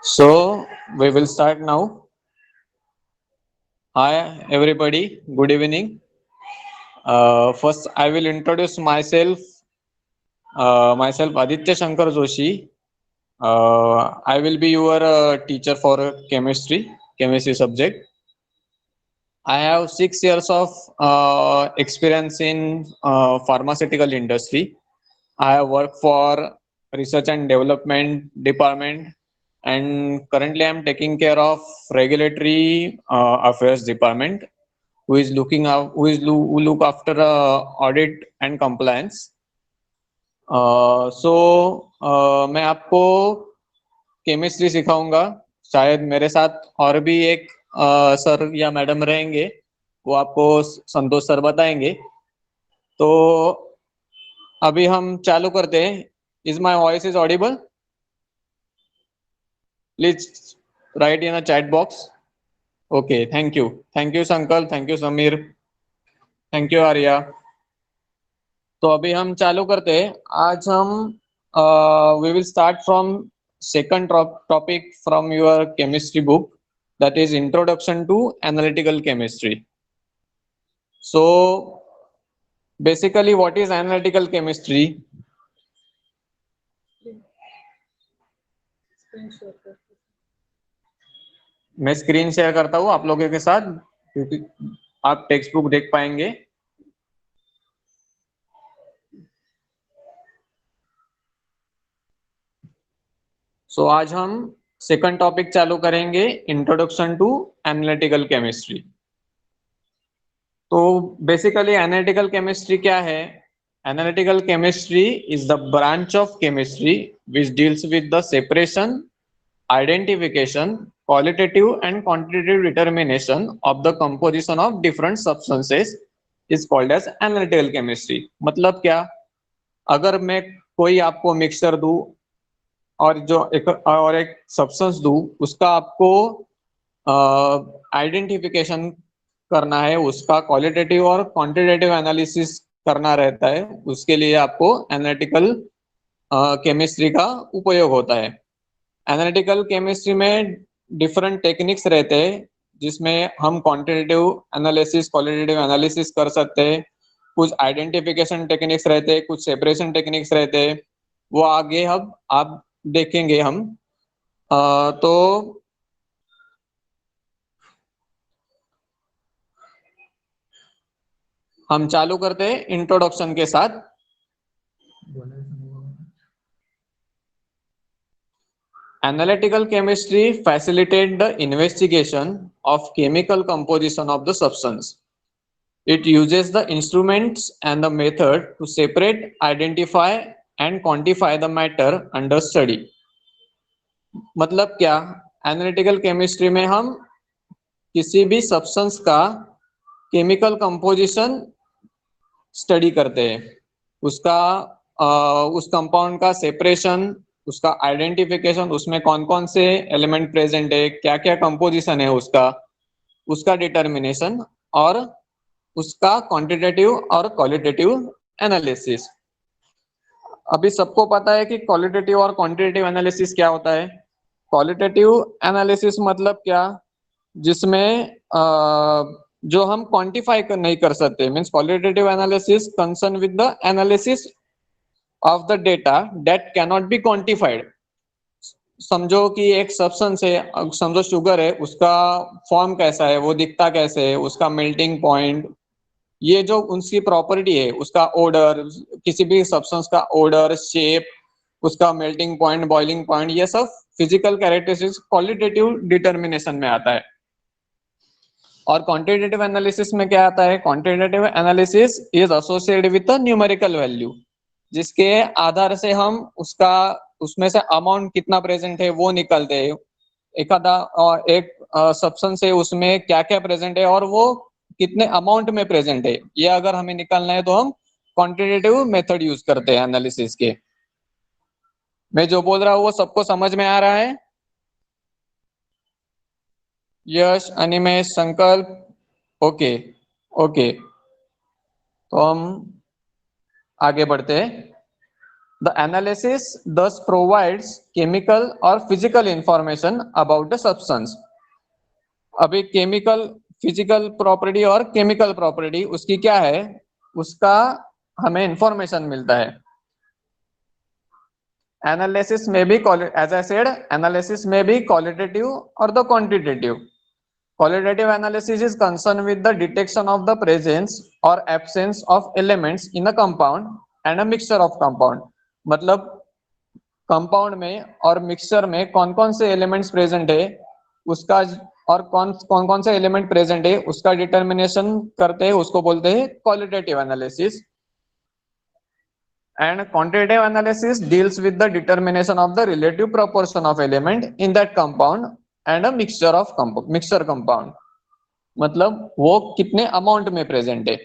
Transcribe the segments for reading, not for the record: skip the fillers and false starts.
So we will start now. Hi everybody, good evening. First I will introduce myself. Myself Aditya Shankar Joshi. I will be your teacher for chemistry subject. I have 6 years of experience in pharmaceutical industry. I have worked for research and development department, and currently I am taking care of regulatory affairs department, who look after audit and compliance. मैं आपको chemistry सिखाऊंगा. शायद मेरे साथ और भी एक sir या मैडम रहेंगे, वो आपको संतोष सर बताएंगे. तो अभी हम चालू करते हैं. Is my voice is audible? Please write in a chat box. Okay, thank you Sankal, thank you Sameer, thank you Arya. तो अभी हम चालू करते हैं. आज हम we will start from second topic from your chemistry book, that is introduction to analytical chemistry. So basically what is analytical chemistry? मैं screen share करता हूँ आप लोगों के साथ, क्योंकि आप टेक्स्ट बुक देख पाएंगे. सो आज हम सेकंड टॉपिक चालू करेंगे, इंट्रोडक्शन टू एनालिटिकल केमिस्ट्री. तो बेसिकली एनालिटिकल केमिस्ट्री क्या है? Analytical chemistry is the branch of chemistry which deals with the separation, identification, qualitative and quantitative determination of the composition of different substances is called as analytical chemistry. मतलब क्या? अगर मैं कोई आपको mixture दूं और एक सब्सटेंस दूं, उसका आपको आइडेंटिफिकेशन करना है, उसका क्वालिटेटिव और क्वांटिटेटिव एनालिसिस करना रहता है, उसके लिए आपको एनालिटिकल केमिस्ट्री का उपयोग होता है. एनालिटिकल केमिस्ट्री में डिफरेंट टेक्निक्स रहते हैं, जिसमें हम क्वांटिटेटिव एनालिसिस, क्वालिटेटिव एनालिसिस कर सकते हैं. कुछ आइडेंटिफिकेशन टेक्निक्स रहते हैं, कुछ सेपरेशन टेक्निक्स रहते हैं, वो आगे अब आप देखेंगे हम. तो हम चालू करते हैं इंट्रोडक्शन के साथ. Analytical chemistry facilitates the investigation of chemical composition of the substance. It uses the instruments and the method to separate, identify and quantify the matter under study. मतलब क्या? एनालिटिकल केमिस्ट्री में हम किसी भी सब्सटेंस का chemical composition study करते हैं, उसका उस कंपाउंड का सेपरेशन, उसका आइडेंटिफिकेशन, उसमें कौन कौन से एलिमेंट प्रेजेंट है, क्या क्या कंपोजिशन है उसका डिटर्मिनेशन, और उसका क्वांटिटेटिव और क्वालिटेटिव एनालिसिस. अभी सबको पता है कि क्वालिटेटिव और क्वांटिटेटिव एनालिसिस क्या होता है. क्वालिटेटिव एनालिसिस मतलब क्या? जिसमें जो हम क्वांटिफाई नहीं कर सकते, means qualitative analysis concern with the analysis of the data that can not be quantified. समझो कि एक सब्सटेंस है, समझो शुगर है, उसका फॉर्म कैसा है, वो दिखता कैसे है, उसका मेल्टिंग पॉइंट, ये जो उसकी प्रॉपर्टी है, उसका ऑर्डर, किसी भी सब्सटेंस का ऑर्डर, शेप, उसका मेल्टिंग पॉइंट, बॉइलिंग पॉइंट, ये सब फिजिकल कैरेक्टरिस्टिक्स क्वालिटेटिव डिटर्मिनेशन में आता है. और क्वांटिटेटिव एनालिसिस में क्या आता है? Quantitative analysis is associated with the numerical value, जिसके आधार से हम उसमें से अमाउंट कितना प्रेजेंट है वो निकलते हैं. एक सब्सटेंस है, उसमें क्या क्या प्रेजेंट है और वो कितने अमाउंट में प्रेजेंट है, ये अगर हमें निकालना है तो हम क्वांटिटेटिव मेथड यूज करते हैं एनालिसिस के. मैं जो बोल रहा हूँ वो सबको समझ में आ रहा है? यश, अनिमेश, संकल्प, ओके ओके. तो हम आगे बढ़ते हैं. The analysis thus provides chemical or physical information about the substance. अभी केमिकल फिजिकल प्रॉपर्टी और केमिकल प्रॉपर्टी उसकी क्या है, उसका हमें इंफॉर्मेशन मिलता है. Analysis may be, as I said, analysis may be qualitative or the quantitative. Qualitative analysis is concerned with the detection of the presence or absence of elements in a compound and a mixture of compound. मतलब compound में और mixture में कौन कौन से elements present है उसका, और कौन कौन से एलिमेंट प्रेजेंट है उसका डिटर्मिनेशन करते हैं, उसको बोलते हैं qualitative analysis. And quantitative analysis deals with the determination of the relative proportion of element in that compound and a mixture of mixture compound. मतलब वो कितने अमाउंट में प्रेजेंट है.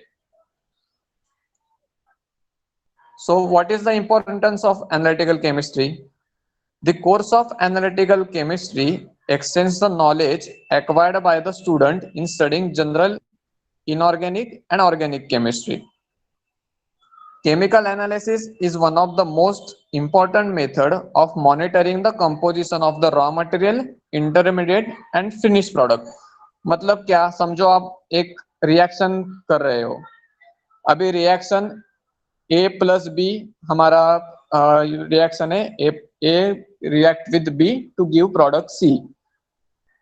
So what is the importance of analytical chemistry? The course of analytical chemistry extends the knowledge acquired by the student in studying general inorganic and organic chemistry. Chemical analysis is one of the most important method of monitoring the composition of the raw material, intermediate and finished product. मतलब क्या, समझो आप एक reaction कर रहे हो. अभी reaction A plus B हमारा रिएक्शन है, A react with B to give product C.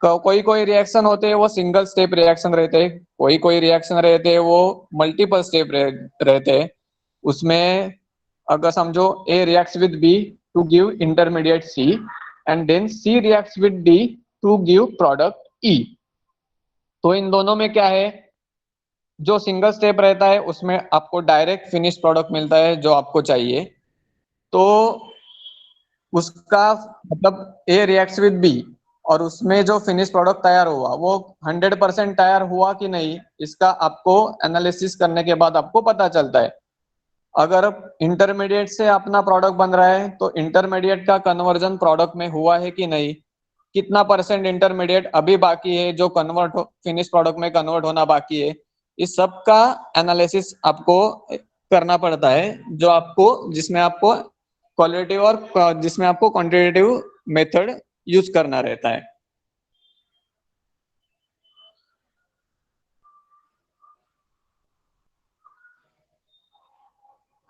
कोई कोई रिएक्शन होते हैं वो सिंगल स्टेप रिएक्शन रहते हैं, कोई कोई रिएक्शन रहते हैं वो मल्टीपल स्टेप रहते हैं. उसमें अगर समझो A reacts with B to give intermediate C and then C reacts with D to give product E. तो इन दोनों में क्या है, जो सिंगल स्टेप रहता है उसमें आपको डायरेक्ट फिनिश प्रोडक्ट मिलता है जो आपको चाहिए. तो उसका मतलब A reacts with B और उसमें जो फिनिश प्रोडक्ट तैयार हुआ वो 100% तैयार हुआ कि नहीं, इसका आपको एनालिसिस करने के बाद आपको पता चलता है. अगर इंटरमीडिएट से अपना प्रोडक्ट बन रहा है तो इंटरमीडिएट का कन्वर्जन प्रोडक्ट में हुआ है कि नहीं, कितना परसेंट इंटरमीडिएट अभी बाकी है जो कन्वर्ट फिनिश प्रोडक्ट में कन्वर्ट होना बाकी है. इस सब का एनालिसिस आपको करना पड़ता है, जो आपको जिसमें आपको क्वालिटेटिव और जिसमें आपको क्वांटिटेटिव मेथड यूज करना रहता है.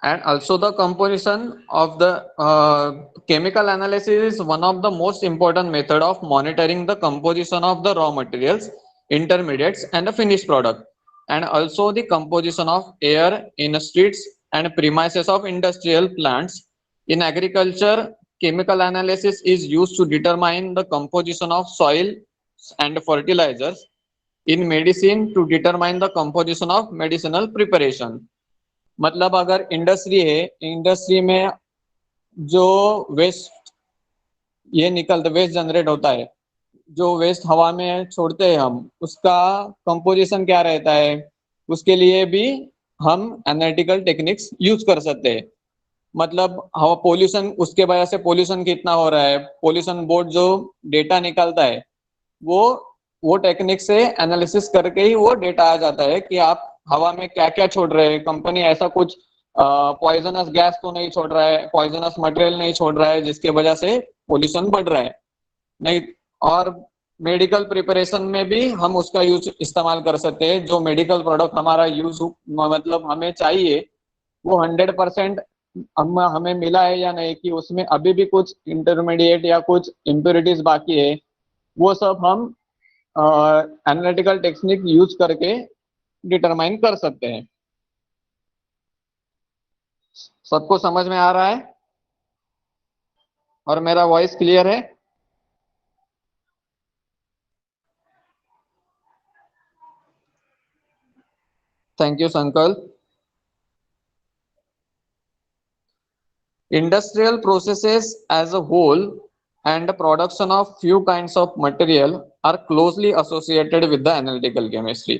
And also the composition of the chemical analysis is one of the most important method of monitoring the composition of the raw materials, intermediates and the finished product, and also the composition of air in streets and premises of industrial plants. In agriculture, chemical analysis is used to determine the composition of soil and fertilizers. In medicine, to determine the composition of medicinal preparation. मतलब अगर industry है, industry में जो waste ये निकलता, waste generate होता है, जो वेस्ट हवा में छोड़ते हैं हम, उसका कंपोजिशन क्या रहता है, उसके लिए भी हम एनालिटिकल टेक्निक्स यूज कर सकते हैं. मतलब हवा पोल्यूशन, उसके वजह से पोल्यूशन कितना हो रहा है, पोल्यूशन बोर्ड जो डेटा निकालता है वो टेक्निक से एनालिसिस करके ही वो डेटा आ जाता है कि आप हवा में क्या क्या छोड़ रहे हैं. कंपनी ऐसा कुछ पॉइजनस गैस तो नहीं छोड़ रहा है, पॉइजनस मटेरियल नहीं छोड़ रहा है जिसके वजह से पोल्यूशन बढ़ रहा है नहीं. और मेडिकल प्रिपरेशन में भी हम उसका यूज इस्तेमाल कर सकते हैं. जो मेडिकल प्रोडक्ट हमारा यूज मतलब हमें चाहिए वो 100% हमें मिला है या नहीं, कि उसमें अभी भी कुछ इंटरमीडिएट या कुछ इम्प्योरिटीज बाकी है, वो सब हम एनालिटिकल टेक्निक यूज करके डिटरमाइन कर सकते हैं. सबको समझ में आ रहा है और मेरा वॉइस क्लियर है? थैंक यू संकल्प. Industrial processes as a whole and the production of few kinds of material are closely associated with the analytical chemistry.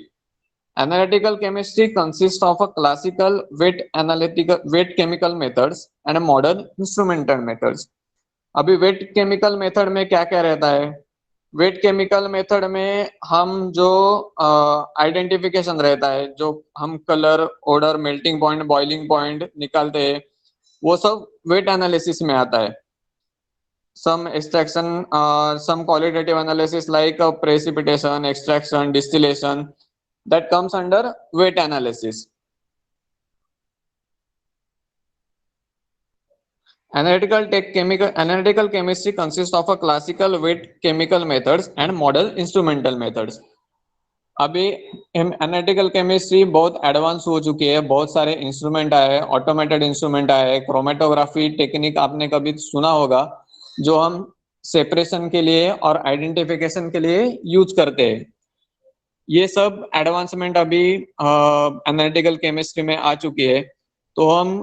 Analytical chemistry consists of a classical wet chemical methods and a modern instrumental methods. अभी wait chemical method में क्या क्या रहता है? Wait chemical method में हम जो identification रहता है, जो हम colour, order, melting point, boiling point निकालते हैं, वो सब वेट एनालिसिस में आता है. Some extraction, some qualitative analysis like precipitation, extraction, distillation, that comes under weight analysis. Analytical chemistry consists of a classical weight chemical methods and model instrumental methods. अभी analytical chemistry बहुत advance हो चुकी है, बहुत सारे इंस्ट्रूमेंट आए हैं, automated instrument आए हैं, क्रोमेटोग्राफी टेक्निक आपने कभी सुना होगा, जो हम सेपरेशन के लिए और आइडेंटिफिकेशन के लिए यूज करते हैं. ये सब एडवांसमेंट अभी एनालिटिकल केमिस्ट्री में आ चुकी है. तो हम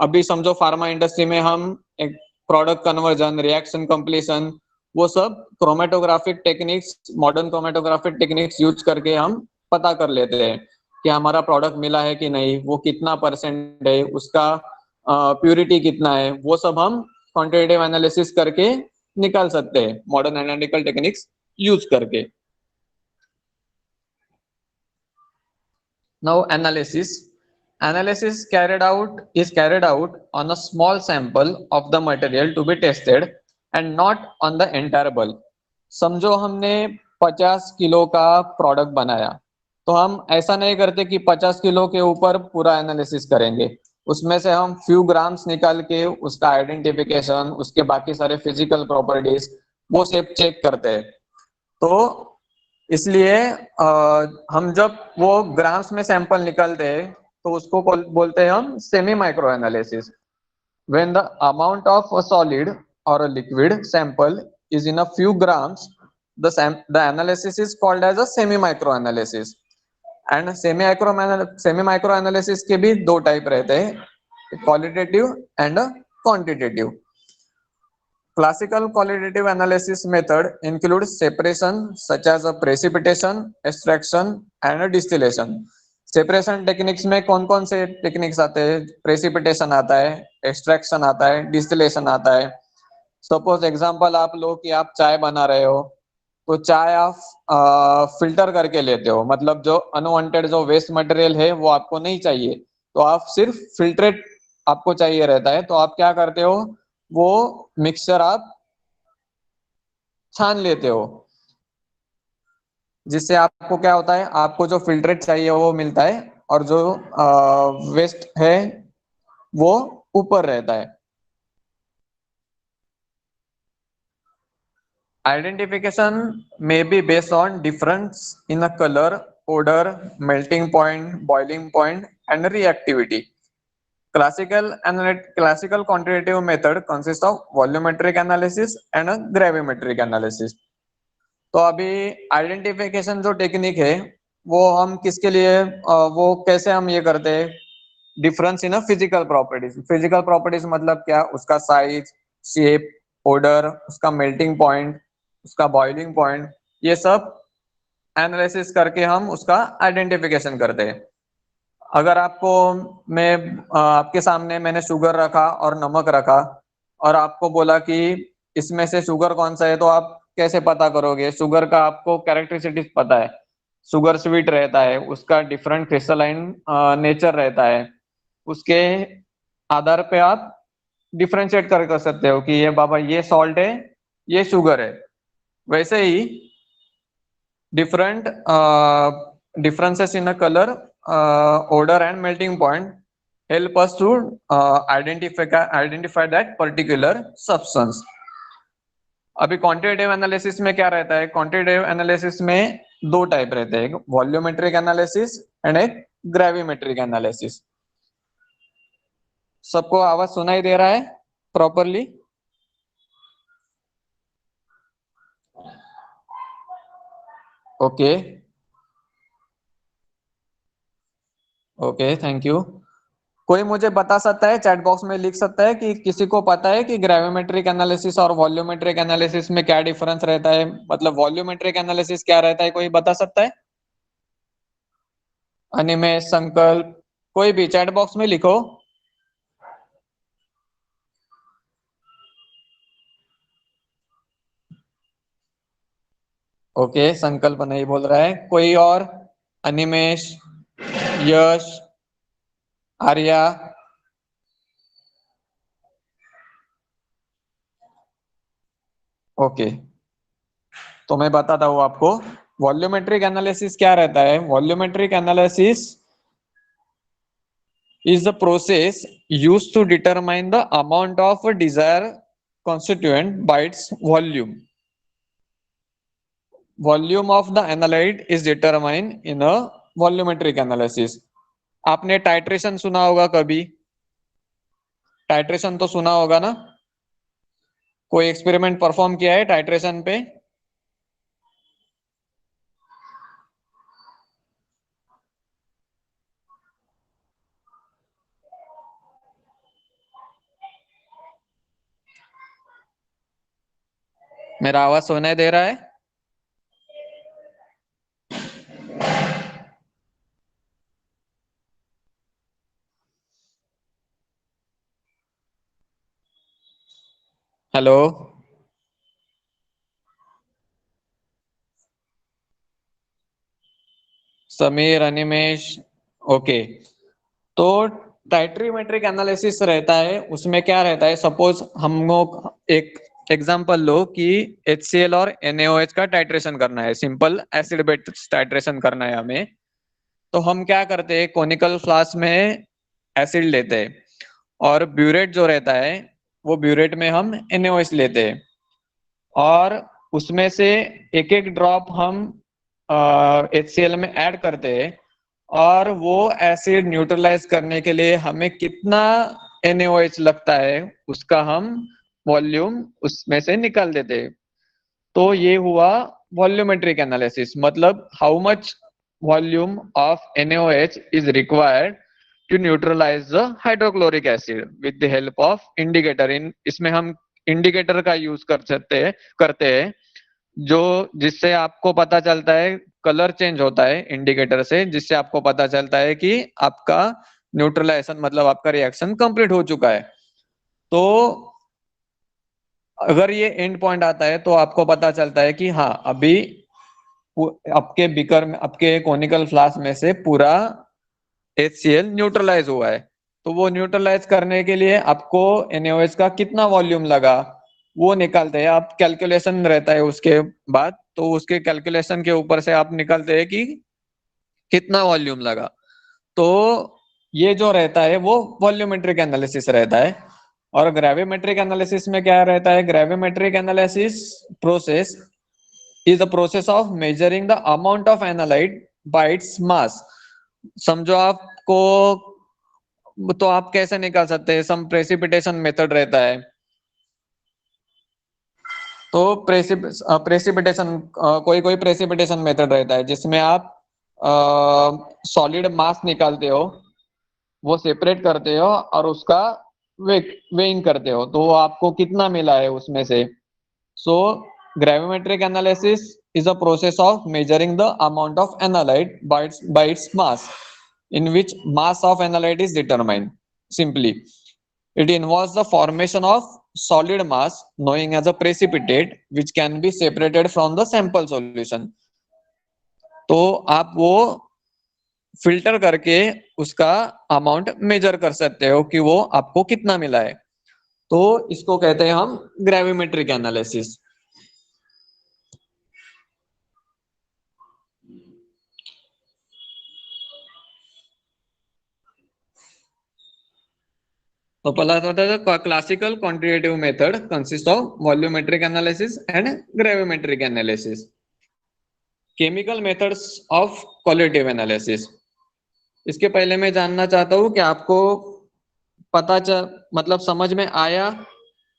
अभी समझो फार्मा इंडस्ट्री में हम एक प्रोडक्ट कन्वर्जन, रिएक्शन कंप्लीशन, वो सब chromatographic techniques, modern chromatographic techniques use करके हम पता कर लेते हैं कि हमारा प्रोडक्ट मिला है कि नहीं, वो कितना परसेंट है, उसका प्यूरिटी कितना है, वो सब हम क्वांटिटेटिव एनालिसिस करके निकाल सकते हैं मॉडर्न एनालिटिकल टेक्निक्स यूज करके. Now analysis. Analysis is carried out on a small sample of the material to be tested and not on the entire bulk. समझो हमने 50 किलो का प्रोडक्ट बनाया, तो हम ऐसा नहीं करते कि 50 किलो के ऊपर पूरा एनालिसिस करेंगे. उसमें से हम फ्यू ग्राम्स निकाल के उसका आइडेंटिफिकेशन, उसके बाकी सारे फिजिकल प्रॉपर्टीज, वो सब चेक करते हैं. तो इसलिए हम जब वो ग्राम्स में सैंपल निकालते हैं तो उसको बोलते हैं हम semi micro analysis. When the amount of a solid or a liquid sample is in a few grams, the analysis is called as a semi micro analysis. And semi micro analysis के भी दो type रहते हैं, qualitative and quantitative. Classical qualitative analysis method includes separation such as a precipitation, extraction and a distillation. Separation techniques में कौन कौन से techniques आते हैं? प्रेसिपिटेशन आता है, एक्सट्रैक्शन आता है, डिस्टिलेशन आता है. सपोज एग्जांपल आप लो कि आप चाय बना रहे हो, तो चाय आप फिल्टर करके लेते हो, मतलब जो अनवांटेड जो वेस्ट मटेरियल है वो आपको नहीं चाहिए, तो आप सिर्फ फिल्ट्रेट आपको चाहिए रहता है, तो आप क्या करते हो, वो मिक्सचर आप छान लेते हो, जिससे आपको क्या होता है, आपको जो फिल्ट्रेट चाहिए वो मिलता है और जो वेस्ट है वो ऊपर रहता है. Identification may be based on difference in a color, odor, melting point, boiling point and reactivity. Classical quantitative method consists of volumetric analysis and a gravimetric analysis. तो अभी आइडेंटिफिकेशन जो टेक्निक है वो हम किसके लिए, वो कैसे हम ये करते हैं, difference in physical properties. Physical properties मतलब क्या, उसका साइज, शेप, ऑर्डर, उसका मेल्टिंग पॉइंट, उसका बॉइलिंग पॉइंट, ये सब एनालिसिस करके हम उसका आइडेंटिफिकेशन करते हैं. अगर आपको मैं आपके सामने मैंने शुगर रखा और नमक रखा और आपको बोला कि इसमें से शुगर कौन सा है, तो आप कैसे पता करोगे? शुगर का आपको कैरेक्टरिस्टिक्स पता है, शुगर स्वीट रहता है, उसका डिफरेंट क्रिस्टलाइन नेचर रहता है, उसके आधार पे आप डिफरेंशिएट कर सकते हो कि ये बाबा ये सॉल्ट है, ये शुगर है. वैसे ही different differences in a color, odor and melting point help us to identify that particular substance. अभी क्वांटिटेटिव एनालिसिस में क्या रहता है? क्वांटिटेटिव एनालिसिस में दो टाइप रहते हैं, एक वॉल्यूमेट्रिक एनालिसिस एंड एक ग्रेविमेट्रिक एनालिसिस. सबको आवाज सुनाई दे रहा है properly? Okay okay, thank you. कोई मुझे बता सकता है, चैट बॉक्स में लिख सकता है कि किसी को पता है कि ग्रेविमेट्रिक एनालिसिस और वॉल्यूमेट्रिक एनालिसिस में क्या डिफरेंस रहता है, मतलब वॉल्यूमेट्रिक एनालिसिस क्या रहता है, कोई बता सकता है? अनिमेश, संकल्प, कोई भी चैट बॉक्स में लिखो. ओके, संकल्प नहीं बोल रहा है, कोई और? अनिमेश, यश, आर्या, ओके, तो मैं बताता हूँ आपको वॉल्यूमेट्रिक एनालिसिस क्या रहता है। Volumetric analysis is the process used to determine the amount of a desired constituent by its volume. Volume of the analyte is determined in a volumetric analysis. आपने टाइट्रेशन सुना होगा कभी? टाइट्रेशन तो सुना होगा ना? कोई एक्सपेरिमेंट परफॉर्म किया है टाइट्रेशन पे? मेरा आवाज सुनाई दे रहा है? हेलो समीर, अनिमेश। ओके, तो टाइट्रीमेट्रिक एनालिसिस रहता है, उसमें क्या रहता है, सपोज हम लोग एक एग्जांपल लो कि HCl और NaOH का टाइट्रेशन करना है, सिंपल एसिड बेस टाइट्रेशन करना है हमें। तो हम क्या करते हैं, कोनिकल फ्लास्क में एसिड लेते हैं और ब्यूरेट जो रहता है वो ब्यूरेट में हम NaOH लेते हैं और उसमें से एक एक ड्रॉप हम HCl में ऐड करते हैं और वो एसिड न्यूट्रलाइज करने के लिए हमें कितना NaOH लगता है उसका हम वॉल्यूम उसमें से निकाल देते हैं। तो ये हुआ वॉल्यूमेट्रिक एनालिसिस, मतलब how much volume of NaOH is required to neutralise the hydrochloric acid with the help of indicator. In इसमें हम इंडिकेटर का यूज करते हैं जो जिससे आपको पता चलता है, कलर चेंज होता है इंडिकेटर से, जिससे आपको पता चलता है कि आपका न्यूट्रलाइजेशन मतलब आपका रिएक्शन कंप्लीट हो चुका है। तो अगर ये एंड पॉइंट आता है तो आपको पता चलता है कि हाँ अभी आपके बीकर में, आपके कोनिकल फ्लास्क में से पूरा HCl न्यूट्रलाइज हुआ है। तो वो न्यूट्रलाइज करने के लिए आपको NaOH का कितना वॉल्यूम लगा वो निकालते हैं आप, कैलकुलेशन रहता है उसके बाद। तो उसके कैलकुलेशन के ऊपर से आप निकालते हैं कि कितना वॉल्यूम लगा। तो ये जो रहता है वो वॉल्यूमेट्रिक एनालिसिस रहता है। और ग्रेविमेट्रिक एनालिसिस में क्या रहता है, gravimetric analysis process is the process of measuring the amount of analyte by its mass। समझो आपको, तो आप कैसे निकाल सकते हैं, सम प्रेसिपिटेशन मेथड रहता है। तो प्रेसिपिटेशन कोई कोई प्रेसिपिटेशन मेथड रहता है जिसमें आप सॉलिड मास निकालते हो, वो सेपरेट करते हो और उसका वेइंग करते हो, तो वो आपको कितना मिला है उसमें से। So, gravimetric analysis is a process of measuring the amount of analyte by its mass, in which mass of analyte is determined. Simply, it involves the formation of solid mass, known as a precipitate, which can be separated from the sample solution. तो आप वो filter करके उसका amount major कर सकते हो कि वो आपको कितना मिला है। तो इसको कहते हैं हम ग्रेविमेट्रिक एनालिसिस। तो पहला होता है classical quantitative method consist of volumetric analysis and gravimetric analysis. Chemical methods of qualitative analysis. इसके पहले मैं जानना चाहता हूँ कि आपको मतलब समझ में आया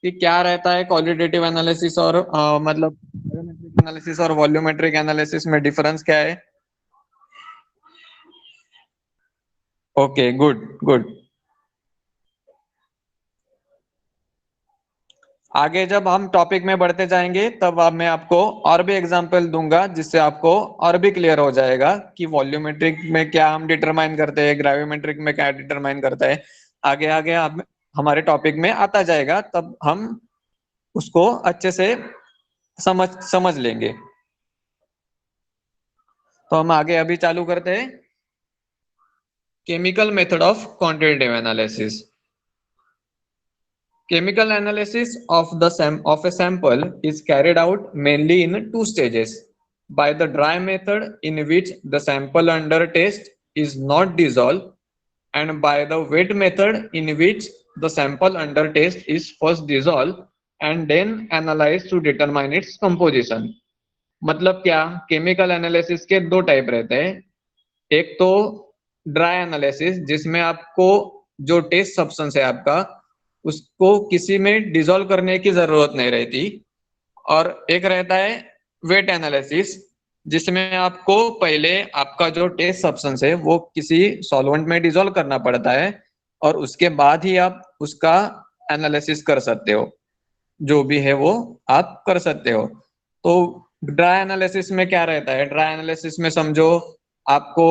कि क्या रहता है क्वालिटेटिव एनालिसिस और मतलब ग्रेविमेट्रिक एनालिसिस और वॉल्यूमेट्रिक एनालिसिस में डिफरेंस क्या है? Okay, good good. आगे जब हम टॉपिक में बढ़ते जाएंगे तब अब मैं आपको और भी एग्जांपल दूंगा जिससे आपको और भी क्लियर हो जाएगा कि वॉल्यूमेट्रिक में क्या हम डिटरमाइन करते हैं, ग्रेविमेट्रिक में क्या डिटरमाइन करता है। आगे आगे आप हमारे टॉपिक में आता जाएगा तब हम उसको अच्छे से समझ समझ लेंगे। तो हम आगे अभी चालू करते हैं chemical method of quantitative analysis. Chemical analysis of a sample is carried out mainly in two stages. By the dry method, in which the sample under test is not dissolved, and by the wet method, in which the sample under test is first dissolved and then analyzed to determine its composition. मतलब क्या, chemical analysis के दो type रहते हैं. एक तो dry analysis, जिसमें आपको जो टेस्ट सब्सटेंस है आपका, उसको किसी में डिसॉल्व करने की जरूरत नहीं रहती. और एक रहता है वेट एनालिसिस, जिसमें आपको पहले आपका जो टेस्ट सब्सटेंस है वो किसी सॉल्वेंट में डिसॉल्व करना पड़ता है, और उसके बाद ही आप उसका एनालिसिस कर सकते हो. जो भी है वो आप कर सकते हो. तो ड्राई एनालिसिस में क्या रहता है, ड्राई एनालिसिस में समझो आपको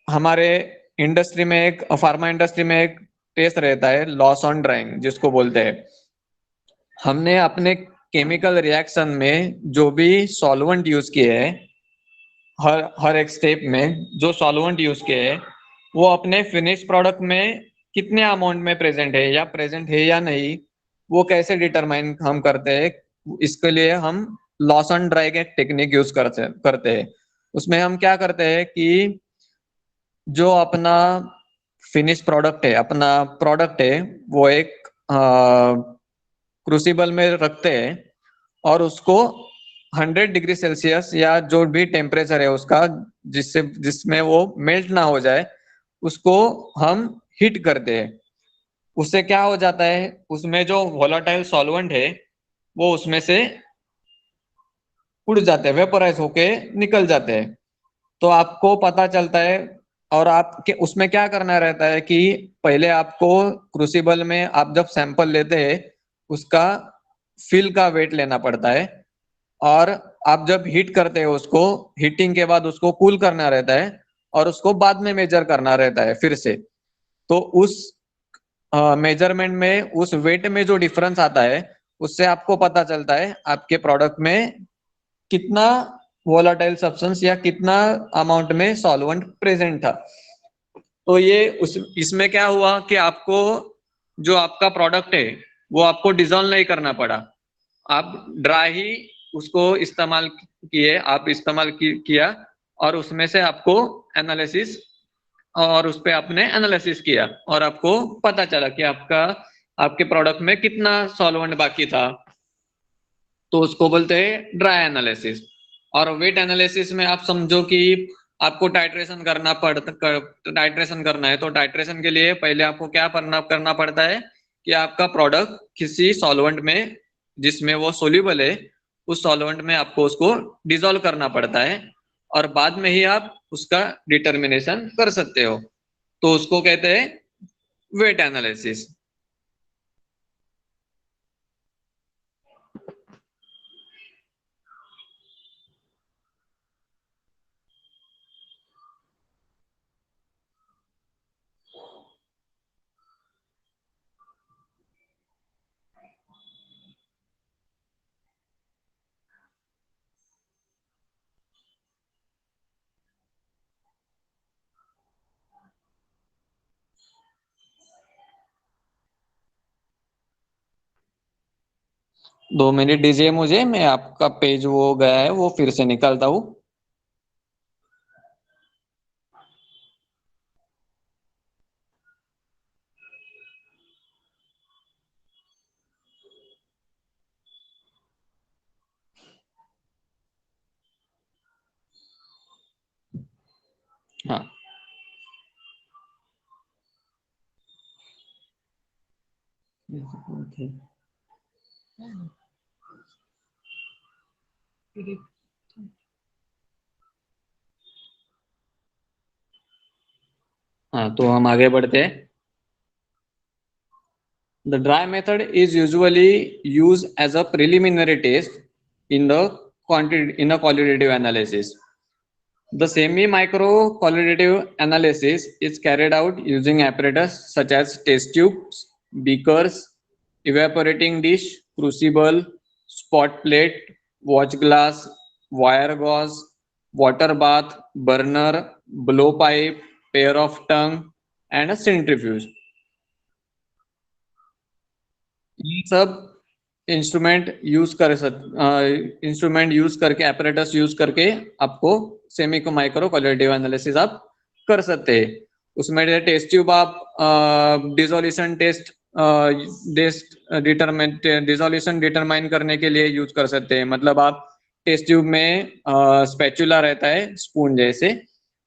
हमारे इंडस्ट्री में, एक फार्मा इंडस्ट्री में एक टेस्ट रहता है लॉस ऑन ड्राइंग जिसको बोलते हैं. हमने अपने केमिकल रिएक्शन में जो भी सॉल्वेंट यूज किए हैं, हर एक स्टेप में जो सॉल्वेंट यूज किए हैं, वो अपने फिनिश प्रोडक्ट में कितने अमाउंट में प्रेजेंट है या नहीं, वो कैसे डिटरमाइन हम करते हैं. इसके लिए हम लॉस ऑन ड्राई के टेक्निक यूज करते हैं. उसमें हम क्या करते हैं कि जो अपना फिनिश प्रोडक्ट है, अपना प्रोडक्ट है, वो एक क्रूसिबल में रखते हैं, और उसको 100 डिग्री सेल्सियस या जो भी टेम्परेचर है उसका, जिसमें वो मेल्ट ना हो जाए, उसको हम हीट करते हैं. उससे क्या हो जाता है, उसमें जो वोलेटाइल सॉल्वेंट है वो उसमें से उड़ जाते हैं, वेपोराइज होके निकल जाते हैं. तो आपको पता चलता है. और आपके उसमें क्या करना रहता है कि पहले आपको क्रूसिबल में आप जब सैंपल लेते हैं, उसका फिल का वेट लेना पड़ता है, और आप जब हीट करते हो उसको, हीटिंग के बाद उसको कूल करना रहता है, और उसको बाद में मेजर करना रहता है फिर से. तो उस मेजरमेंट में, उस वेट में जो डिफरेंस आता है, उससे आपको पता चलता है आपके प्रोडक्ट में कितना वोलाटाइल सब्सटेंस या कितना अमाउंट में सॉल्वेंट प्रेजेंट था. तो ये इसमें क्या हुआ कि आपको जो आपका प्रोडक्ट है वो आपको डिसॉल्व नहीं करना पड़ा. आप ड्राई ही उसको इस्तेमाल किया, और उसमें से आपको एनालिसिस, और उस पे आपने एनालिसिस किया, और आपको पता चला कि आपके प्रोडक्ट में कितना सॉल्वेंट बाकी था. तो उसको बोलते हैं ड्राई एनालिसिस. और वेट एनालिसिस में आप समझो कि आपको टाइट्रेशन करना है. तो टाइट्रेशन के लिए पहले आपको क्या करना पड़ता है कि आपका प्रोडक्ट किसी सॉल्वेंट में, जिसमें वो सोल्यूबल है, उस सॉल्वेंट में आपको उसको डिसॉल्व करना पड़ता है, और बाद में ही आप उसका डिटर्मिनेशन कर सकते हो. तो उसको कहते हैं वेट एनालिसिस. 2 मिनट दीजिए मुझे, मैं आपका पेज वो गया है वो फिर से निकालता हूँ. हाँ. हाँ, तो हम आगे बढ़ते हैं. The dry method is usually used as a preliminary test in a qualitative analysis. The semi-micro qualitative analysis is carried out using apparatus such as test tubes, beakers, evaporating dish, crucible, spot plate, watch glass, wire gauze, water bath, burner, blowpipe, pair of tongue, and a centrifuge. ये सब instrument use करके, apparatus use करके आपको semi को micro qualitative analysis आप कर सकते हैं। उसमें टेस्ट ट्यूब आप डिसोल्यूशन टेस्ट डिसोल्यूशन डिटरमाइन करने के लिए यूज कर सकते हैं। मतलब आप टेस्ट ट्यूब में स्पैचुला रहता है स्पून जैसे,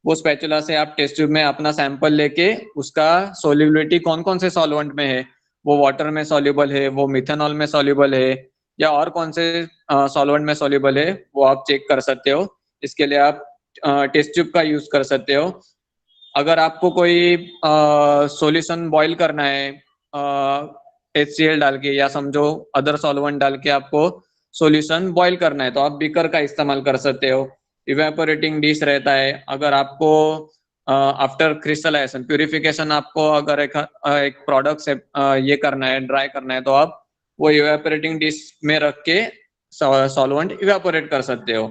वो स्पैचुला से आप टेस्ट ट्यूब में अपना सैंपल लेके उसका सोल्युबिलिटी कौन कौन से सॉल्वेंट में है, वो वाटर में सॉल्युबल है, वो मिथेनॉल में सॉल्युबल है, या और कौन से सॉल्वेंट में सॉल्युबल है, वो आप चेक कर सकते हो। इसके लिए आप टेस्ट ट्यूब का यूज कर सकते हो। अगर आपको कोई सॉल्यूशन बॉईल करना है HCl डाल के, या समझो अदर सॉल्वेंट डाल के आपको सॉल्यूशन बॉईल करना है, तो आप बीकर का इस्तेमाल कर सकते हो। इवेपोरेटिंग डिश रहता है। अगर आपको आफ्टर क्रिस्टलाइजेशन प्यूरिफिकेशन आपको अगर एक प्रोडक्ट से ये करना है, ड्राई करना है, तो आप वो इवेपोरेटिंग डिश में रख के सॉल्वेंट इवेपोरेट कर सकते हो।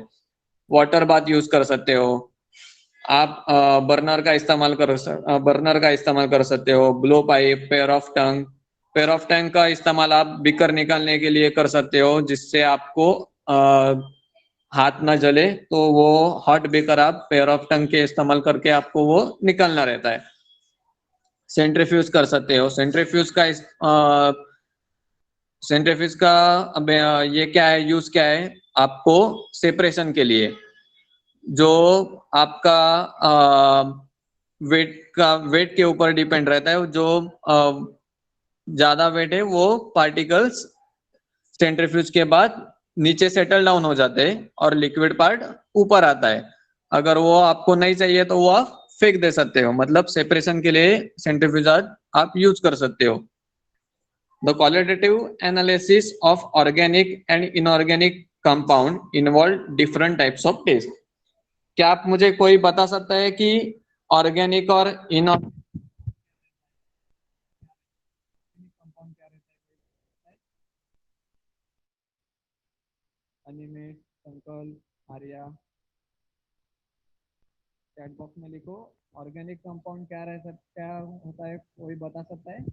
वाटर बाथ यूज कर सकते हो आप। बर्नर का इस्तेमाल कर सकते हो। Blow pipe, pair of tongue का इस्तेमाल आप बीकर निकालने के लिए कर सकते हो, जिससे आपको हाथ ना जले, तो वो हॉट बीकर आप पेयर ऑफ टंग के इस्तेमाल करके आपको वो निकालना रहता है। सेंट्रीफ्यूज कर सकते हो। सेंट्रीफ्यूज का अब ये क्या है, यूज क्या है आपको सेपरेशन के लिए। जो आपका वेट के ऊपर डिपेंड रहता है। जो ज्यादा वेट है वो पार्टिकल्स सेंट्रीफ्यूज के बाद नीचे सेटल डाउन हो जाते हैं और लिक्विड पार्ट ऊपर आता है। अगर वो आपको नहीं चाहिए तो वो आप फेंक दे सकते हो। मतलब सेपरेशन के लिए सेंट्रीफ्यूज आप यूज कर सकते हो। The qualitative analysis of organic and inorganic compound involve different types of test. क्या आप मुझे कोई बता सकता है कि ऑर्गेनिक और इनऑर्गेनिक कंपाउंड क्या रहता है? अनिमेश, संकल, आर्या, चैट बॉक्स में लिखो। ऑर्गेनिक कंपाउंड क्या होता है, कोई बता सकता है?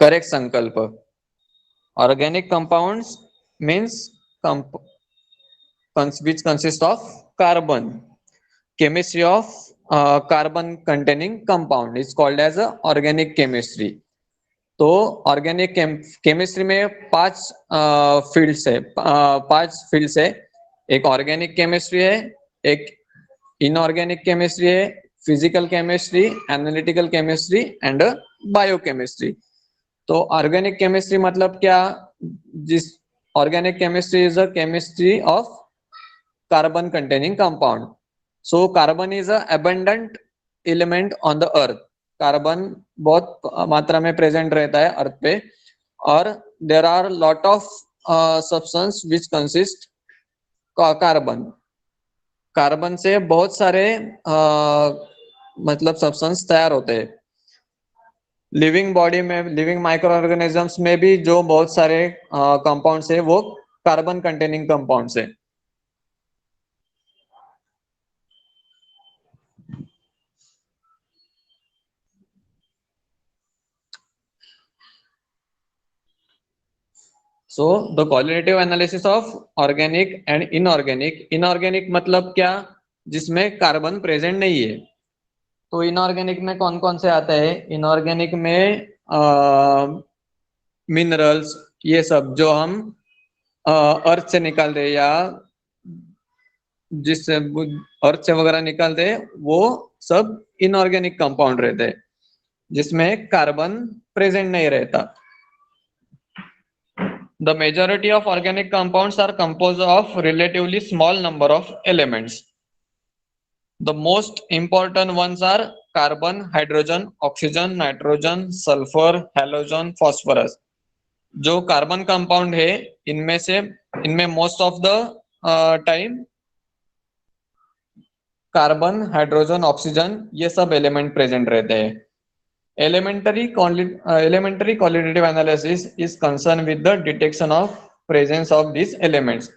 करेक्ट संकल्प। Organic compounds means which consist of carbon. Chemistry of carbon containing compound is called as a organic chemistry. तो ऑर्गेनिक केमिस्ट्री में पांच फील्ड्स है। एक ऑर्गेनिक केमिस्ट्री है, एक इनऑर्गेनिक केमिस्ट्री है, physical chemistry, analytical chemistry and biochemistry. तो organic chemistry मतलब क्या? जिस organic chemistry is a chemistry of carbon containing compound. So carbon is a abundant element on the earth. Carbon बहुत मात्रा में प्रेजेंट रहता है अर्थ पे। और there are lot of substance which consist carbon. Carbon से बहुत सारे मतलब सब्सटेंस तैयार होते हैं। लिविंग बॉडी में, लिविंग माइक्रो ऑर्गेनिजम्स में भी जो बहुत सारे कंपाउंड्स है वो कार्बन कंटेनिंग कंपाउंड्स है। So the qualitative analysis of organic and inorganic. Inorganic मतलब क्या? जिसमें कार्बन प्रेजेंट नहीं है। तो इनऑर्गेनिक में कौन कौन से आते हैं? इनऑर्गेनिक में मिनरल्स, ये सब जो हम अर्थ से निकालते हैं, या जिससे अर्थ से वगैरह निकालते हैं, वो सब इनऑर्गेनिक कंपाउंड रहते हैं, जिसमें कार्बन प्रेजेंट नहीं रहता। The majority of organic compounds are composed of relatively small number of elements. The most important ones are carbon, hydrogen, oxygen, nitrogen, sulfur, halogen, phosphorus. जो कार्बन कंपाउंड है, इनमें most of the time carbon, hydrogen, oxygen, ये सब element present रहते हैं। Elementary qualitative analysis is concerned with the detection of presence of these elements.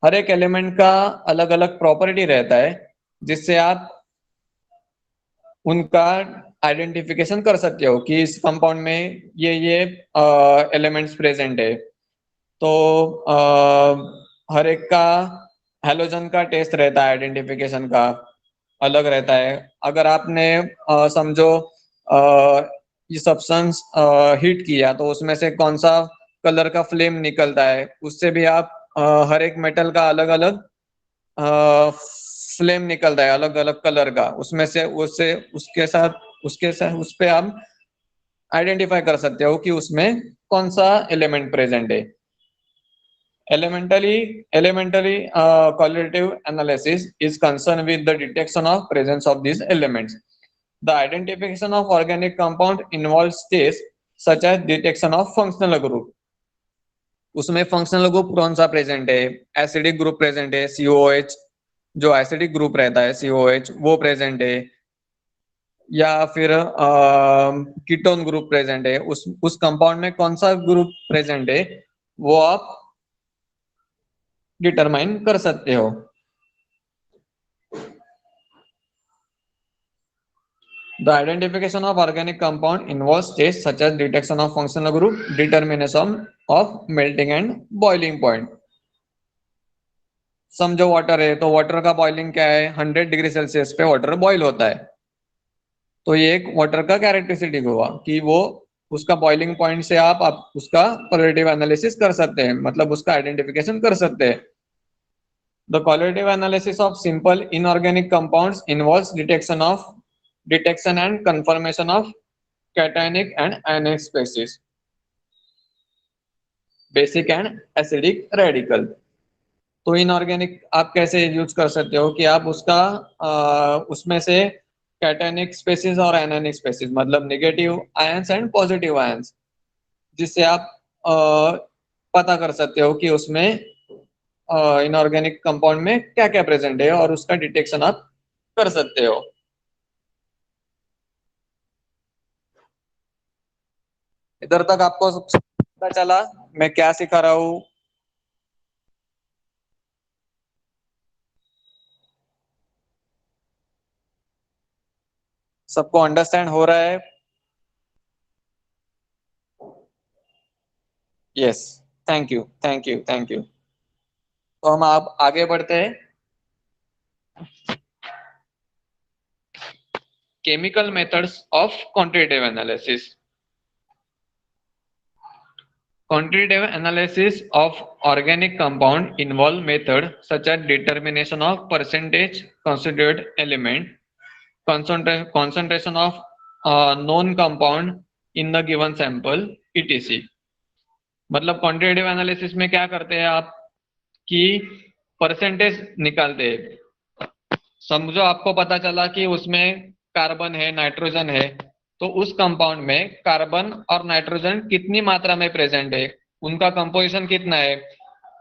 हर एक element का अलग अलग प्रॉपर्टी रहता है जिससे आप उनका आइडेंटिफिकेशन कर सकते हो कि इस कंपाउंड में ये एलिमेंट्स प्रेजेंट है। तो हर एक का हेलोजन का टेस्ट रहता है, आइडेंटिफिकेशन का अलग रहता है। अगर आपने समझो ये सब्सटेंस हीट किया तो उसमें से कौन सा कलर का फ्लेम निकलता है, उससे भी आप हर एक मेटल का अलग अलग फ्लेम निकलता है अलग अलग कलर का, उसमें से उससे उसके साथ उस पे आप आइडेंटिफाई कर सकते हो कि उसमें कौन सा एलिमेंट प्रेजेंट है। Elementary qualitative analysis is concerned with the detection of presence of these elements. The identification of organic compound involves steps such as detection of functional group. उसमें फंक्शनल ग्रुप कौन सा प्रेजेंट है, acidic group present है, COH जो acidic group रहता है COH वो present है, या फिर कीटोन ग्रुप प्रेजेंट है, उस कंपाउंड में कौन सा ग्रुप प्रेजेंट है वो आप डिटरमाइन कर सकते हो। The identification of organic compound involves steps such as detection of functional group, determination of melting and boiling point. समझो वाटर है तो वाटर का बॉइलिंग क्या है, 100 डिग्री सेल्सियस पे वाटर बॉईल होता है। तो ये एक वाटर का कैरेक्टरिस्टिक हुआ कि वो उसका बॉइलिंग पॉइंट से आप उसका क्वालिटेटिव एनालिसिस कर सकते हैं, मतलब उसका आइडेंटिफिकेशन कर सकते हैं। The qualitative analysis of simple inorganic compounds involves detection and confirmation of cationic and ionic species, basic and acidic radical. तो इनऑर्गेनिक आप कैसे यूज कर सकते हो कि आप उसका उसमें से कैटायनिक स्पेसिस और आयनिक स्पेसिस मतलब negative ions and positive ions, जिससे आप पता कर सकते हो कि उसमें इनऑर्गेनिक कंपाउंड में क्या क्या प्रेजेंट है और उसका डिटेक्शन आप कर सकते हो। इधर तक आपको पता चला मैं क्या सिखा रहा हूँ? सबको अंडरस्टैंड हो रहा है? Yes, thank you thank you thank you. तो हम आप आगे बढ़ते हैं। Chemical methods of quantitative analysis. Quantitative analysis of organic compound involve method such as determination of percentage constituent element, concentration of known compound in the given sample, etc. मतलब quantitative analysis में क्या करते हैं आप कि परसेंटेज निकालते हैं। समझो आपको पता चला कि उसमें कार्बन है, नाइट्रोजन है, तो उस कंपाउंड में कार्बन और नाइट्रोजन कितनी मात्रा में प्रेजेंट है, उनका कंपोजिशन कितना है,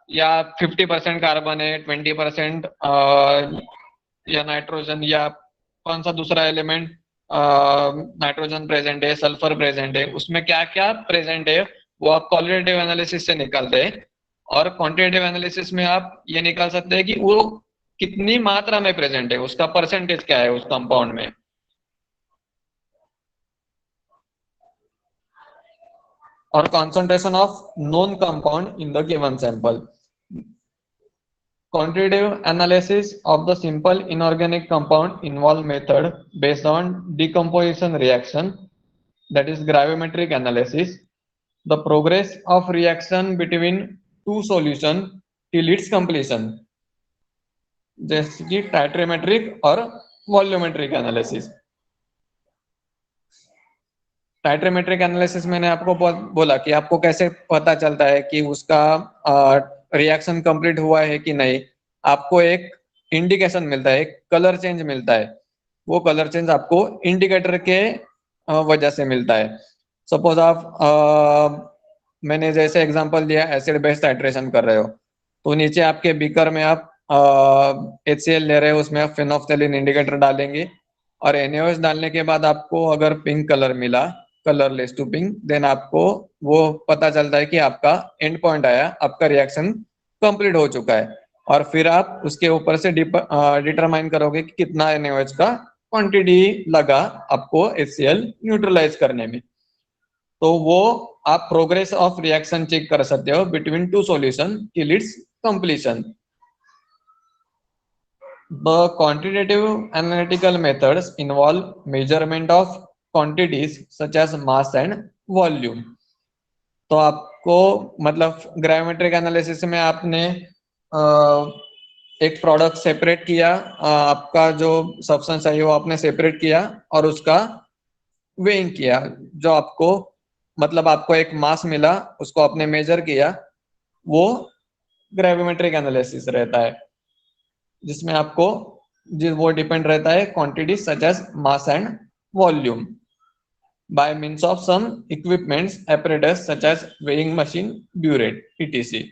या 50% कार्बन है, 20% या नाइट्रोजन, या कौन सा दूसरा एलिमेंट नाइट्रोजन प्रेजेंट है, सल्फर प्रेजेंट है, उसमें क्या क्या प्रेजेंट है वो आप क्वालिटेटिव एनालिसिस से निकालते हैं। और क्वांटिटेटिव एनालिसिस में आप ये निकाल सकते हैं कि वो कितनी मात्रा में प्रेजेंट है, उसका परसेंटेज क्या है उस कंपाउंड में। or concentration of known compound in the given sample. Quantitative analysis of the simple inorganic compound involve method based on decomposition reaction, that is gravimetric analysis, the progress of reaction between two solution till its completion, जैसे कि titrimetric और volumetric analysis. Titrimetric analysis मैंने आपको बोला कि आपको कैसे पता चलता है कि उसका रिएक्शन कंप्लीट हुआ है कि नहीं। आपको एक इंडिकेशन मिलता है, एक कलर चेंज मिलता है। वो कलर चेंज आपको इंडिकेटर के वजह से मिलता है। सपोज आप मैंने जैसे एग्जांपल दिया एसिड बेस टाइट्रेशन कर रहे हो, तो नीचे आपके बीकर में आप HCl ले रहे हो, उसमें आप फिनोफ्थैलिन इंडिकेटर डालेंगे और NaOH डालने के बाद आपको अगर पिंक कलर मिला, कलरलेस टू पिंक, देन आपको वो पता चलता है कि आपका एंड पॉइंट आया, आपका रिएक्शन कंप्लीट हो चुका है। और फिर आप उसके ऊपर से डिटरमाइन करोगे कि कितना NaOH का क्वांटिटी लगा आपको HCl न्यूट्रलाइज करने में। तो वो आप प्रोग्रेस ऑफ रिएक्शन चेक कर सकते हो between two solution till it's completion. The quantitative analytical methods involve measurement of quantities such as mass and volume। तो आपको मतलब ग्राविमेट्रिक एनालिसिस में आपने एक प्रोडक्ट सेपरेट किया, आपका जो सब्सटेंस है वो आपने सेपरेट किया और उसका वेइंग किया, जो आपको मतलब आपको एक मास मिला, उसको आपने मेजर किया, वो ग्रेविमेट्रिक एनालिसिस रहता है, जिसमें आपको वो डिपेंड रहता है quantity such as mass and volume by means of some equipments apparatus such as weighing machine, burette, etc।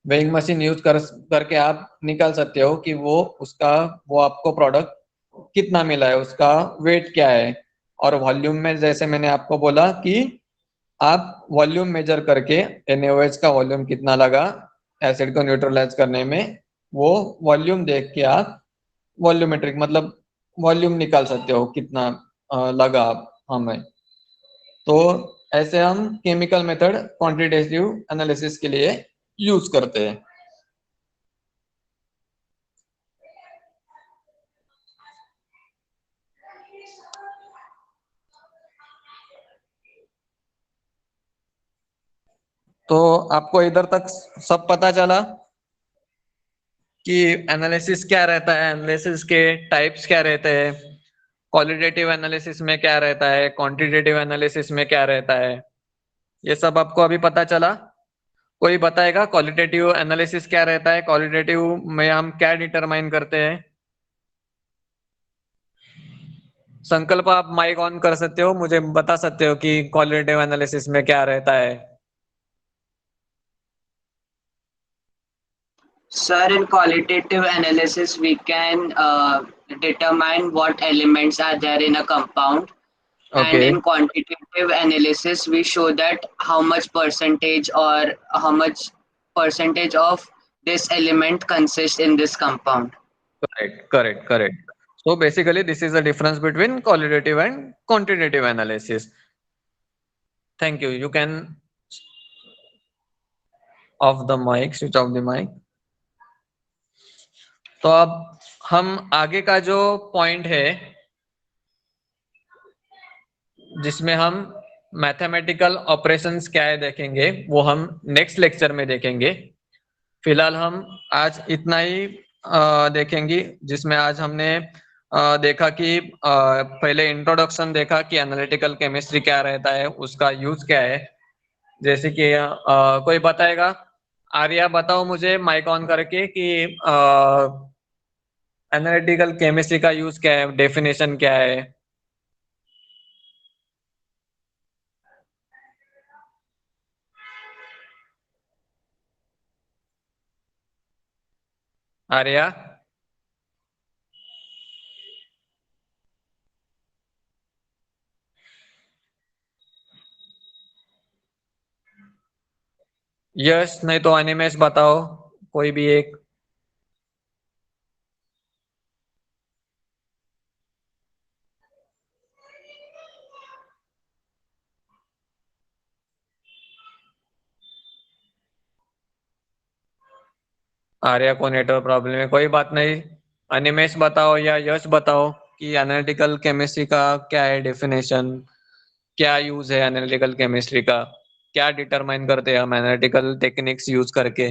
Weighing machine use करके आप निकाल सकते हो कि वो आपको प्रोडक्ट कितना मिला है, उसका वेट क्या है। और वॉल्यूम में जैसे मैंने आपको बोला कि आप वॉल्यूम मेजर करके NaOH का वॉल्यूम कितना लगा एसिड को न्यूट्रलाइज करने में, वो वॉल्यूम देख के आप वॉल्यूमेट्रिक मतलब वॉल्यूम निकाल सकते हो कितना लगा हमें। तो ऐसे हम केमिकल मेथड क्वांटिटेटिव एनालिसिस के लिए यूज करते हैं। तो आपको इधर तक सब पता चला कि एनालिसिस क्या रहता है, एनालिसिस के टाइप्स क्या रहते हैं, क्वालिटेटिव एनालिसिस में क्या रहता है, क्वांटिटेटिव एनालिसिस में क्या रहता है, ये सब आपको अभी पता चला। कोई बताएगा क्वालिटेटिव एनालिसिस क्या रहता है, क्वालिटेटिव में हम क्या डिटरमाइन करते हैं? संकल्प आप माइक ऑन कर सकते हो, मुझे बता सकते हो कि क्वालिटेटिव एनालिसिस में क्या रहता है। Sir, in qualitative analysis, we can determine what elements are there in a compound. And okay, in quantitative analysis, we show that how much percentage or how much percentage of this element consists in this compound. Correct correct correct. So basically this is the difference between qualitative and quantitative analysis. Thank you. You can off the mic, switch off the mic. तो अब हम आगे का जो point है जिसमें हम mathematical operations क्या है देखेंगे, वो हम नेक्स्ट लेक्चर में देखेंगे। फिलहाल हम आज इतना ही देखेंगे, जिसमें आज हमने देखा कि पहले इंट्रोडक्शन देखा कि एनालिटिकल केमिस्ट्री क्या रहता है, उसका यूज क्या है। जैसे कि कोई बताएगा? आर्या बताओ मुझे माइक ऑन करके कि एनालिटिकल केमिस्ट्री का यूज क्या है, डेफिनेशन क्या है। आर्या? यस, नहीं तो अनिमेश बताओ, कोई भी एक। आर्या को नेटवर्क प्रॉब्लम है, कोई बात नहीं। अनिमेश बताओ या यश बताओ कि एनालिटिकल केमिस्ट्री का क्या है डेफिनेशन, क्या यूज है एनालिटिकल केमिस्ट्री का, क्या डिटरमाइन करते हैं हम एनालिटिकल टेक्निक्स यूज करके।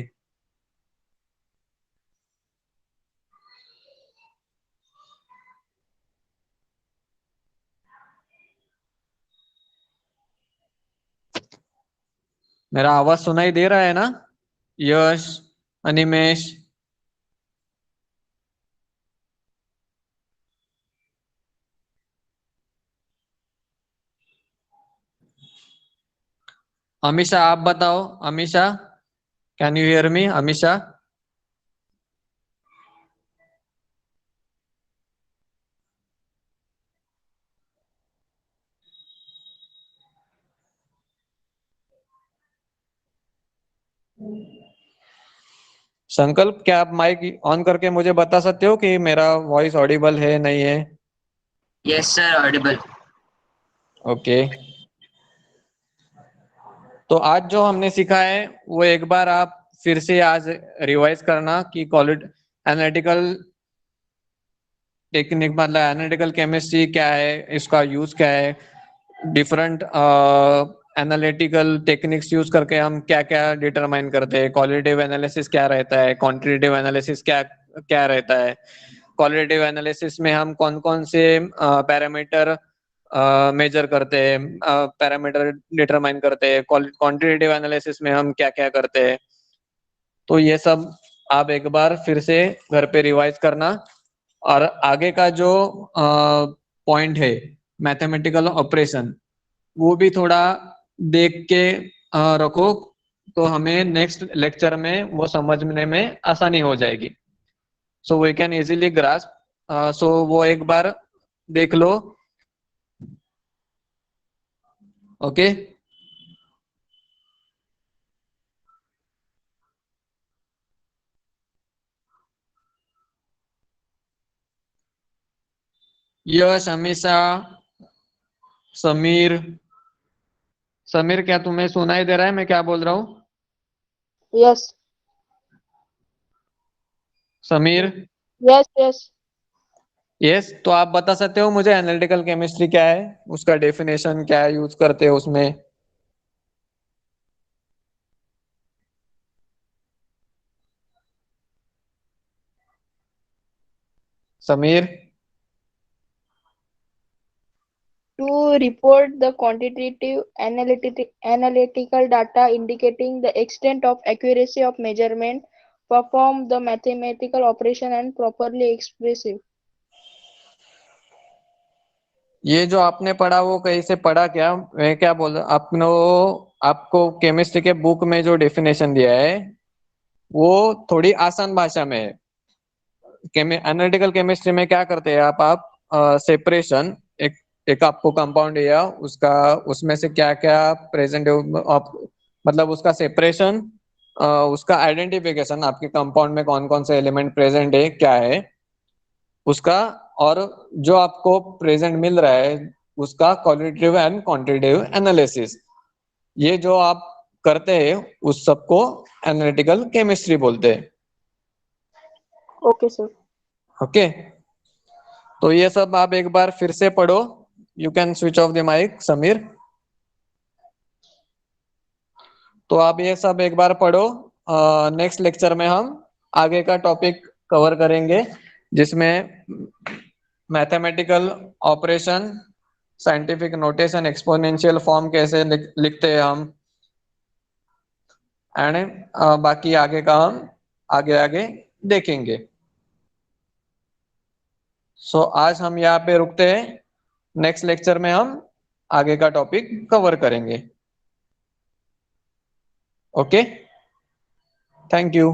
मेरा आवाज सुनाई दे रहा है ना? यश, अनिमेश? अमीषा आप बताओ, Amisha, can you hear me Amisha? संकल्प, क्या आप माइक ऑन करके मुझे बता सकते हो कि मेरा वॉइस ऑडिबल है नहीं है? Yes, sir, audible. ओके। तो आज जो हमने सीखा है वो एक बार आप फिर से आज रिवाइज करना कि क्वालिटी एनालिटिकल टेक्निक मतलब एनालिटिकल केमिस्ट्री क्या है, इसका यूज क्या है, डिफरेंट एनालिटिकल टेक्निक्स यूज करके हम क्या क्या डिटरमाइन करते हैं, क्वालिटेटिव एनालिसिस क्या रहता है, क्वांटिटेटिव एनालिसिस क्या क्या रहता है, क्वालिटेटिव एनालिसिस में हम कौन कौन से पैरामीटर मेजर करते हैं, पैरामीटर डिटरमाइन करते हैं, क्वांटिटेटिव एनालिसिस में हम क्या क्या करते हैं। तो ये सब आप एक बार फिर से घर पे रिवाइज करना, और आगे का जो पॉइंट है मैथमेटिकल ऑपरेशन वो भी थोड़ा देख के रखो, तो हमें नेक्स्ट लेक्चर में वो समझने में आसानी हो जाएगी। So we can easily grasp, so वो एक बार देख लो। ओके। यश, हमेशा, समीर, समीर क्या तुम्हें सुनाई दे रहा है मैं क्या बोल रहा हूँ? Yes, Sameer, yes. यस, तो आप बता सकते हो मुझे एनालिटिकल केमिस्ट्री क्या है, उसका डेफिनेशन क्या है, यूज करते हैं उसमें? Sameer, To report the quantitative analytical data indicating the extent of accuracy of measurement, perform the mathematical operation and properly expressive. ये जो आपने पढ़ा वो कहीं से पढ़ा क्या? मैं क्या बोल रहा आपने, आपको केमिस्ट्री के बुक में जो डेफिनेशन दिया है वो थोड़ी आसान भाषा में है। एनालिटिकल केमिस्ट्री में क्या करते हैं आप सेपरेशन, एक आपको कंपाउंड दिया, उसका उसमें से क्या क्या प्रेजेंट है, आप मतलब उसका सेपरेशन, उसका आइडेंटिफिकेशन, आपके कंपाउंड में कौन कौन से एलिमेंट प्रेजेंट है क्या है उसका, और जो आपको प्रेजेंट मिल रहा है उसका क्वालिटेटिव एंड क्वांटिटेटिव एनालिसिस, ये जो आप करते हैं उस सबको एनालिटिकल केमिस्ट्री बोलते हैं। Okay, sir. ओके। तो ये सब आप एक बार फिर से पढ़ो। You can switch off the mic Sameer. तो आप ये सब एक बार पढ़ो। नेक्स्ट लेक्चर में हम आगे का टॉपिक कवर करेंगे जिसमें mathematical operation, scientific notation, exponential form कैसे लिखते हैं हम, एंड बाकी आगे का हम आगे आगे देखेंगे। सो आज हम यहाँ पे रुकते हैं, नेक्स्ट लेक्चर में हम आगे का टॉपिक कवर करेंगे। Okay, thank you.